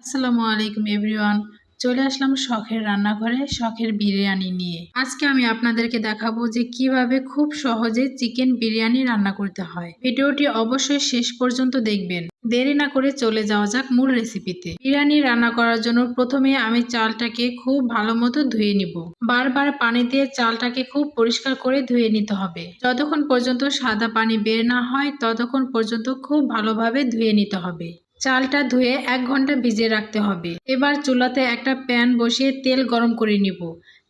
আসসালামু আলাইকুম এভরিওয়ান। চলে আসলাম শখের রান্নাঘরে শখের বিরিয়ানি নিয়ে। আজকে আমি আপনাদেরকে দেখাবো যে কিভাবে খুব সহজে চিকেন বিরিয়ানি রান্না করতে হয়। ভিডিওটি অবশ্যই শেষ পর্যন্ত দেখবেন। দেরি না করে চলে যাওয়া যাক মূল রেসিপিতে। বিরিয়ানি রান্না করার জন্য প্রথমে আমি চালটাকে খুব ভালো মতো ধুয়ে নিব। বারবার পানি দিয়ে চালটাকে খুব পরিষ্কার করে ধুয়ে নিতে হবে। যতক্ষণ পর্যন্ত সাদা পানি বের না হয় ততক্ষণ পর্যন্ত খুব ভালোভাবে ধুয়ে নিতে হবে। চালটা ধুয়ে 1 ঘন্টা ভিজিয়ে রাখতে হবে। এবার চুলাতে একটা প্যান বসিয়ে তেল গরম করে নিব।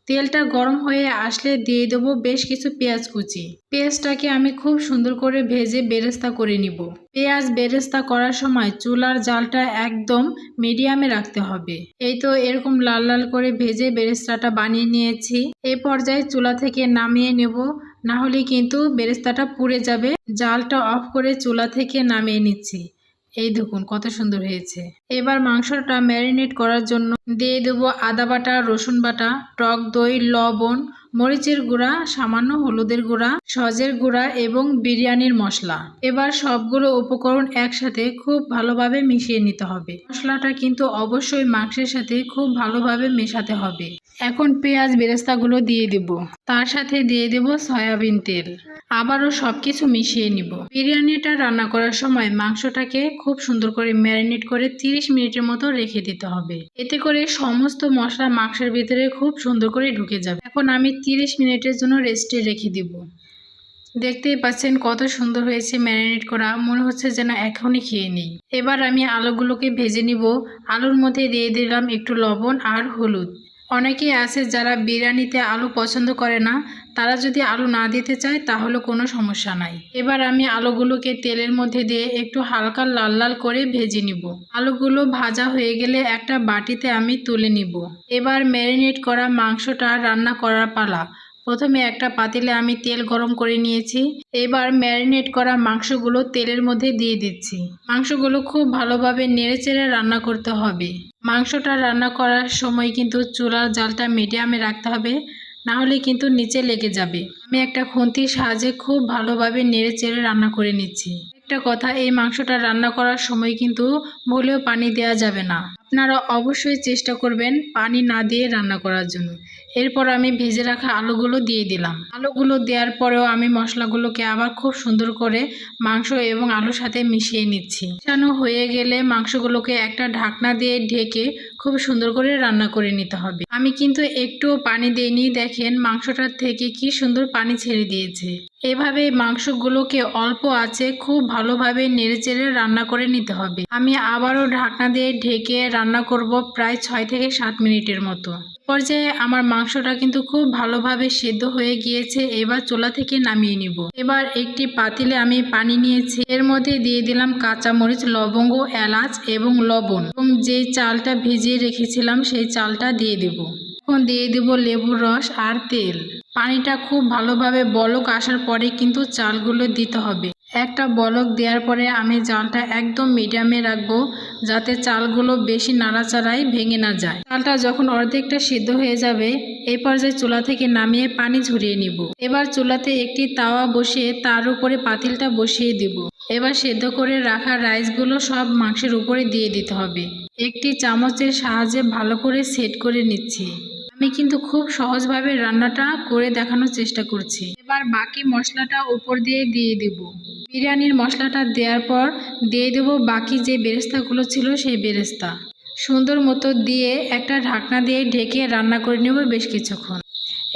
তেলটা গরম হয়ে আসলে দিয়ে দেব বেশ কিছু পেঁয়াজ কুচি। পেঁয়াজটাকে আমি খুব সুন্দর করে ভেজে বেরেস্তা করে নিব। পেঁয়াজ বেরেস্তা করার সময় চুলার জালটা একদম মিডিয়ামে রাখতে হবে। এই তো এরকম লাল লাল করে ভেজে বেরেস্তাটা বানিয়ে নিয়েছি। এই পর্যায়ে চুলা থেকে নামিয়ে নেব, না হলে কিন্তু বেরেস্তাটা পুড়ে যাবে। জালটা অফ করে চুলা থেকে নামিয়ে নিচ্ছি। এই দেখুন কত সুন্দর হয়েছে। এবার মাংসটা ম্যারিনেট করার জন্য দিয়ে দেবো আদা বাটা, রসুন বাটা, টক দই, লবণ, মরিচের গুঁড়া, সামান্য হলুদের গুঁড়া, সজের গুঁড়া এবং বিরিয়ানির মশলা। এবার সবগুলো উপকরণ একসাথে খুব ভালোভাবে মিশিয়ে নিতে হবে। মশলাটা কিন্তু অবশ্যই মাংসের সাথে খুব ভালোভাবে মেশাতে হবে। এখন পেঁয়াজ বেরেস্তাগুলো দিয়ে দেব, তার সাথে দিয়ে দেব সয়াবিন তেল। আবারও সবকিছু মিশিয়ে নিব। বিরিয়ানিটা রান্না করার সময় মাংসটাকে খুব সুন্দর করে ম্যারিনেট করে 30 মিনিটের মতো রেখে দিতে হবে। এতে করে সমস্ত মশলা মাংসের ভিতরে খুব সুন্দর করে ঢুকে যাবে। এখন আমি 30 মিনিটের জন্য রেস্টে রেখে দিব। দেখতেই পাচ্ছেন কত সুন্দর হয়েছে ম্যারিনেট করা, মনে হচ্ছে যেন এখনই খেয়ে নিই। এবার আমি আলুগুলোকে ভেজে নিব। আলুর মধ্যে দিয়ে দিলাম একটু লবণ আর হলুদ। অনেকেই আছে যারা বিরিয়ানিতে আলু পছন্দ করে না, তারা যদি আলু না দিতে চায় তাহলে কোনো সমস্যা নাই। এবার আমি আলুগুলোকে তেলের মধ্যে দিয়ে একটু হালকা লাল লাল করে ভেজে নিব। আলুগুলো ভাজা হয়ে গেলে একটা বাটিতে আমি তুলে নিব। এবার ম্যারিনেট করা মাংসটা রান্না করার পালা। প্রথমে একটা পাতিলে আমি তেল গরম করে নিয়েছি। এবার ম্যারিনেট করা মাংসগুলো তেলের মধ্যে দিয়ে দিচ্ছি। মাংসগুলো খুব ভালোভাবে নেড়েচেড়ে রান্না করতে হবে। মাংসটা রান্না করার সময় কিন্তু চুলার জালটা মিডিয়ামে রাখতে হবে, না হলে কিন্তু নিচে লেগে যাবে। আমি একটা খুন্তির সাহায্যে খুব ভালোভাবে নেড়েচেড়ে রান্না করে নিচ্ছি। একটা কথা, এই মাংসটা রান্না করার সময় কিন্তু ভুলেও পানি দেওয়া যাবে না। আপনারা অবশ্যই চেষ্টা করবেন পানি না দিয়ে রান্না করার জন্য। এরপর আমি ভেজে রাখা আলুগুলো দিয়ে দিলাম। আলুগুলো দেওয়ার পরেও আমি মশলাগুলোকে আবার খুব সুন্দর করে মাংস এবং আলুর সাথে মিশিয়ে নিচ্ছি। মিশানো হয়ে গেলে মাংসগুলোকে একটা ঢাকনা দিয়ে ঢেকে খুব সুন্দর করে রান্না করে নিতে হবে। আমি কিন্তু একটুও পানি দিইনি, দেখেন মাংসটার থেকে কি সুন্দর পানি ছেড়ে দিয়েছে। এভাবে মাংসগুলোকে অল্প আঁচে খুব ভালোভাবে নেড়েচেড়ে রান্না করে নিতে হবে। আমি আবারও ঢাকনা দিয়ে ঢেকে রান্না করব প্রায় 6 থেকে 7 মিনিটের মতো। পর্যায়ে আমার মাংসটা কিন্তু খুব ভালোভাবে সেদ্ধ হয়ে গিয়েছে। এবার চুলা থেকে নামিয়ে নিব। এবার একটি পাতিলে আমি পানি নিয়েছি, এর মধ্যে দিয়ে দিলাম কাঁচামরিচ, লবঙ্গ, এলাচ এবং লবণ, এবং যে চালটা ভিজিয়ে রেখেছিলাম সেই চালটা দিয়ে দেব। এখন দিয়ে দেব লেবুর রস আর তেল। পানিটা খুব ভালোভাবে বলক আসার পরে কিন্তু চালগুলো দিতে হবে। একটা বলক দেওয়ার পরে আমি জালটা একদম মিডিয়ামে রাখবো, যাতে চালগুলো বেশি নাড়াচাড়ায় ভেঙে না যায়। চালটা যখন অর্ধেকটা সিদ্ধ হয়ে যাবে, এই পর্যায়ে চুলা থেকে নামিয়ে পানি ঝরিয়ে নিব। এবার চুলাতে একটি তাওয়া বসিয়ে তার উপরে পাতিলটা বসিয়ে দিব। এবার সেদ্ধ করে রাখা রাইসগুলো সব মাংসের উপরে দিয়ে দিতে হবে। একটি চামচের সাহায্যে ভালো করে সেট করে নিচ্ছি। আমি কিন্তু খুব সহজভাবে রান্নাটা করে দেখানোর চেষ্টা করছি। এবার বাকি মশলাটা উপর দিয়ে দিব। বিরিয়ানির মশলাটা দেওয়ার পর দিয়ে দেবো বাকি যে বেরেস্তাগুলো ছিল সেই বেরেস্তা। সুন্দর মতো দিয়ে একটা ঢাকনা দিয়ে ঢেকে রান্না করে নেব বেশ কিছুক্ষণ।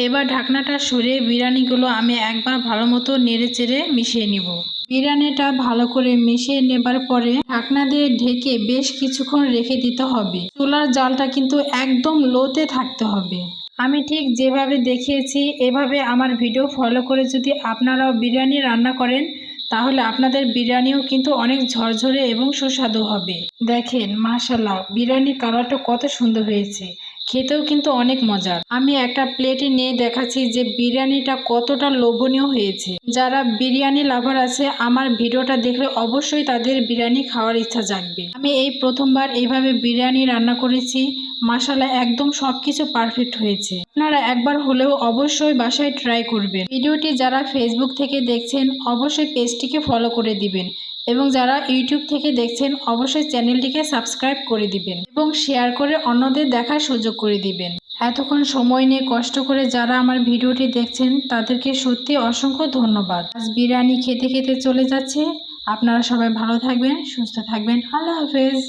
এবার ঢাকনাটা সরিয়ে বিরিয়ানিগুলো আমি একবার ভালো মতো নেড়েচেড়ে মিশিয়ে নিব। বিরিয়ানিটা ভালো করে মিশিয়ে নেবার পরে ঢাকনা দিয়ে ঢেকে বেশ কিছুক্ষণ রেখে দিতে হবে। চুলার জালটা কিন্তু একদম লোতে থাকতে হবে। আমি ঠিক যেভাবে দেখিয়েছি এভাবে আমার ভিডিও ফলো করে যদি আপনারাও বিরিয়ানি রান্না করেন, তাহলে আপনাদের বিরিয়ানিও কিন্তু অনেক ঝরঝরে এবং সুস্বাদু হবে। দেখেন মাশাআল্লাহ, বিরিয়ানির কালারটা কত সুন্দর হয়েছে, খেতেও কিন্তু অনেক মজার। আমি একটা প্লেটে নিয়ে দেখাচ্ছি যে বিরিয়ানিটা কতটা লোভনীয় হয়েছে। যারা বিরিয়ানি লাভার আছে আমার ভিডিওটা দেখলে অবশ্যই তাদের বিরিয়ানি খাওয়ার ইচ্ছা জাগবে। আমি এই প্রথমবার এইভাবে বিরিয়ানি রান্না করেছি, মাশাআল্লাহ একদম সবকিছু পারফেক্ট হয়েছে। আপনারা একবার হলেও অবশ্যই বাসায় ট্রাই করবেন। ভিডিওটি যারা ফেসবুক থেকে দেখছেন অবশ্যই পেজটিকে ফলো করে দিবেন এবং যারা ইউটিউব থেকে দেখছেন অবশ্যই চ্যানেলটিকে সাবস্ক্রাইব করে দিবেন এবং শেয়ার করে অন্যদের দেখার সুযোগ করে দিবেন। এতক্ষণ সময় নিয়ে কষ্ট করে যারা আমার ভিডিওটি দেখছেন তাদেরকে সত্যি অসংখ্য ধন্যবাদ। আজ বিরিয়ানি খেতে খেতে চলে যাচ্ছে। আপনারা সবাই ভালো থাকবেন, সুস্থ থাকবেন। আল্লাহ হাফেজ।